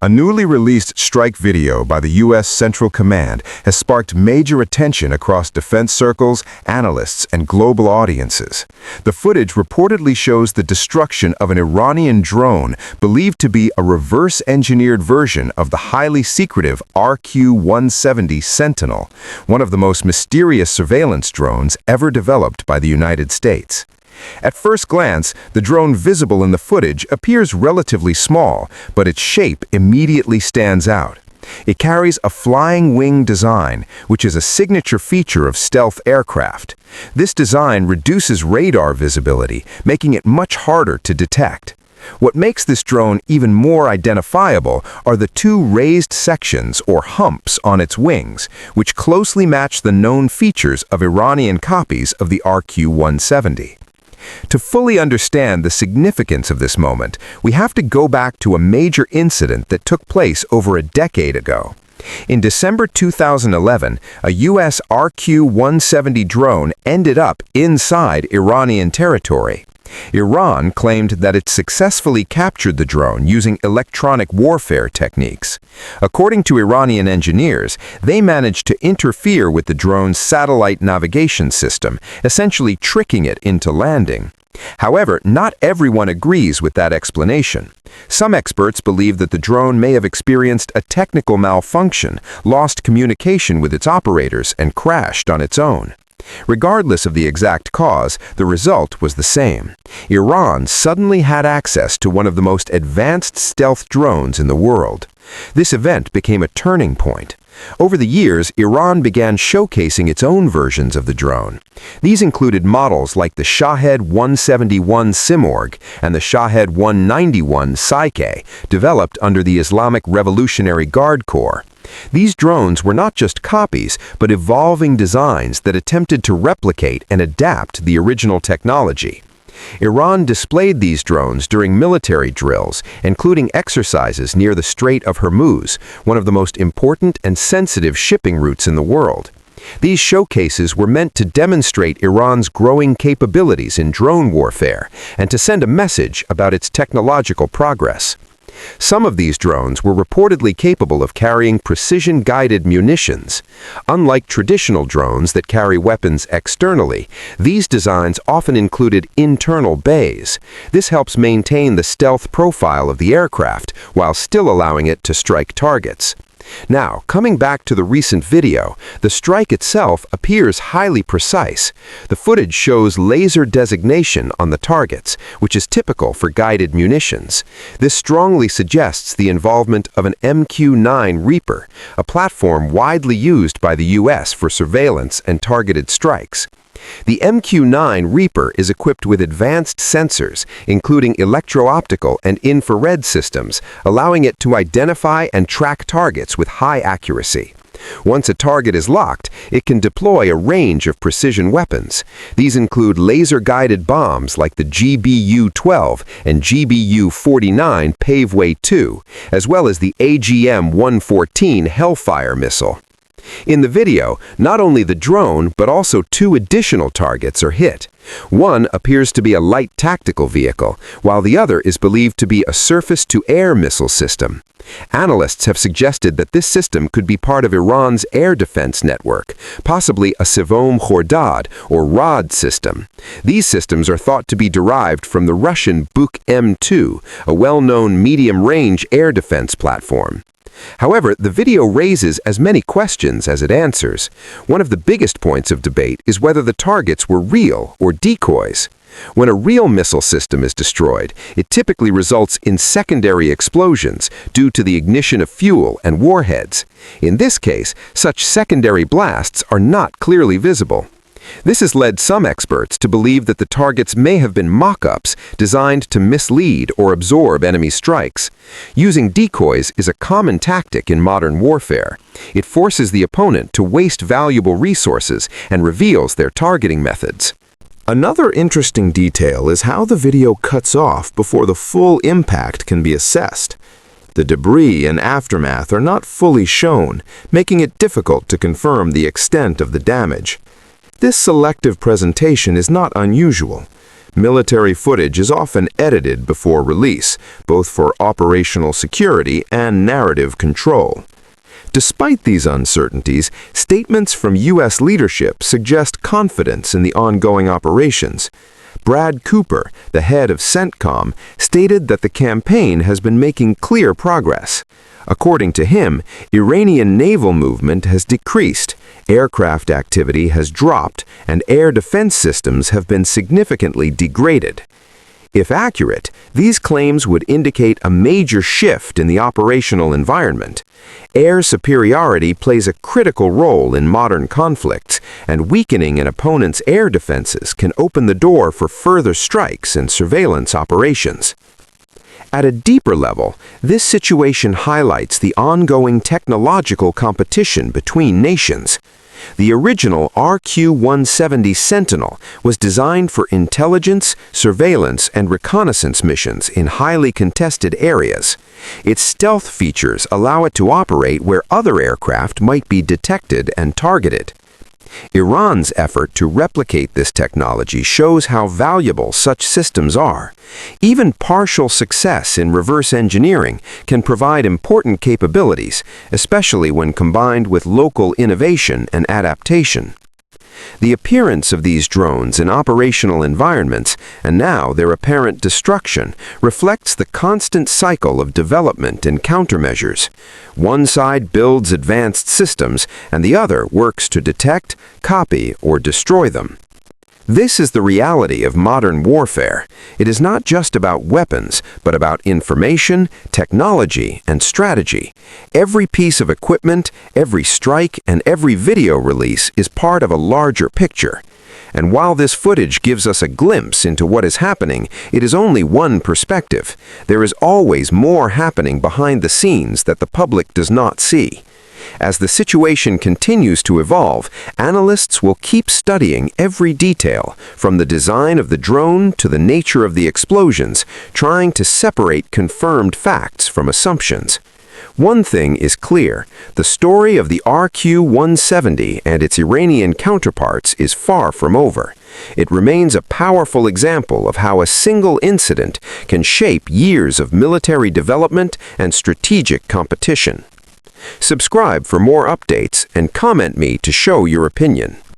A newly released strike video by the U.S. Central Command has sparked major attention across defense circles, analysts, and global audiences. The footage reportedly shows the destruction of an Iranian drone believed to be a reverse-engineered version of the highly secretive RQ-170 Sentinel, one of the most mysterious surveillance drones ever developed by the United States. At first glance, the drone visible in the footage appears relatively small, but its shape immediately stands out. It carries a flying wing design, which is a signature feature of stealth aircraft. This design reduces radar visibility, making it much harder to detect. What makes this drone even more identifiable are the two raised sections or humps on its wings, which closely match the known features of Iranian copies of the RQ-170. To fully understand the significance of this moment, we have to go back to a major incident that took place over a decade ago. In December 2011, a U.S. RQ-170 drone ended up inside Iranian territory. Iran claimed that it successfully captured the drone using electronic warfare techniques. According to Iranian engineers, they managed to interfere with the drone's satellite navigation system, essentially tricking it into landing. However, not everyone agrees with that explanation. Some experts believe that the drone may have experienced a technical malfunction, lost communication with its operators, and crashed on its own. Regardless of the exact cause, the result was the same. Iran suddenly had access to one of the most advanced stealth drones in the world. This event became a turning point. Over the years, Iran began showcasing its own versions of the drone. These included models like the Shahed 171 Simorgh and the Shahed 191 Psyche, developed under the Islamic Revolutionary Guard Corps. These drones were not just copies, but evolving designs that attempted to replicate and adapt the original technology. Iran displayed these drones during military drills, including exercises near the Strait of Hormuz, one of the most important and sensitive shipping routes in the world. These showcases were meant to demonstrate Iran's growing capabilities in drone warfare and to send a message about its technological progress. Some of these drones were reportedly capable of carrying precision-guided munitions. Unlike traditional drones that carry weapons externally, these designs often included internal bays. This helps maintain the stealth profile of the aircraft while still allowing it to strike targets. Now, coming back to the recent video, the strike itself appears highly precise. The footage shows laser designation on the targets, which is typical for guided munitions. This strongly suggests the involvement of an MQ-9 Reaper, a platform widely used by the U.S. for surveillance and targeted strikes. The MQ-9 Reaper is equipped with advanced sensors, including electro-optical and infrared systems, allowing it to identify and track targets with high accuracy. Once a target is locked, it can deploy a range of precision weapons. These include laser-guided bombs like the GBU-12 and GBU-49 Paveway 2, as well as the AGM-114 Hellfire missile. In the video, not only the drone, but also two additional targets are hit. One appears to be a light tactical vehicle, while the other is believed to be a surface-to-air missile system. Analysts have suggested that this system could be part of Iran's air defense network, possibly a Sivom Khordad or ROD system. These systems are thought to be derived from the Russian Buk M2, a well-known medium-range air defense platform. However, the video raises as many questions as it answers. One of the biggest points of debate is whether the targets were real or decoys. When a real missile system is destroyed, it typically results in secondary explosions due to the ignition of fuel and warheads. In this case, such secondary blasts are not clearly visible. This has led some experts to believe that the targets may have been mock-ups designed to mislead or absorb enemy strikes. Using decoys is a common tactic in modern warfare. It forces the opponent to waste valuable resources and reveals their targeting methods. Another interesting detail is how the video cuts off before the full impact can be assessed. The debris and aftermath are not fully shown, making it difficult to confirm the extent of the damage. This selective presentation is not unusual. Military footage is often edited before release, both for operational security and narrative control. Despite these uncertainties, statements from U.S. leadership suggest confidence in the ongoing operations. Brad Cooper, the head of CENTCOM, stated that the campaign has been making clear progress. According to him, Iranian naval movement has decreased, aircraft activity has dropped, and air defense systems have been significantly degraded. If accurate, these claims would indicate a major shift in the operational environment. Air superiority plays a critical role in modern conflicts, and weakening an opponent's air defenses can open the door for further strikes and surveillance operations. At a deeper level, this situation highlights the ongoing technological competition between nations. The original RQ-170 Sentinel was designed for intelligence, surveillance, and reconnaissance missions in highly contested areas. Its stealth features allow it to operate where other aircraft might be detected and targeted. Iran's effort to replicate this technology shows how valuable such systems are. Even partial success in reverse engineering can provide important capabilities, especially when combined with local innovation and adaptation. The appearance of these drones in operational environments, and now their apparent destruction, reflects the constant cycle of development and countermeasures. One side builds advanced systems, and the other works to detect, copy, or destroy them. This is the reality of modern warfare. It is not just about weapons, but about information, technology, and strategy. Every piece of equipment, every strike, and every video release is part of a larger picture. And while this footage gives us a glimpse into what is happening, it is only one perspective. There is always more happening behind the scenes that the public does not see. As the situation continues to evolve, analysts will keep studying every detail, from the design of the drone to the nature of the explosions, trying to separate confirmed facts from assumptions. One thing is clear: the story of the RQ-170 and its Iranian counterparts is far from over. It remains a powerful example of how a single incident can shape years of military development and strategic competition. Subscribe for more updates and comment me to show your opinion.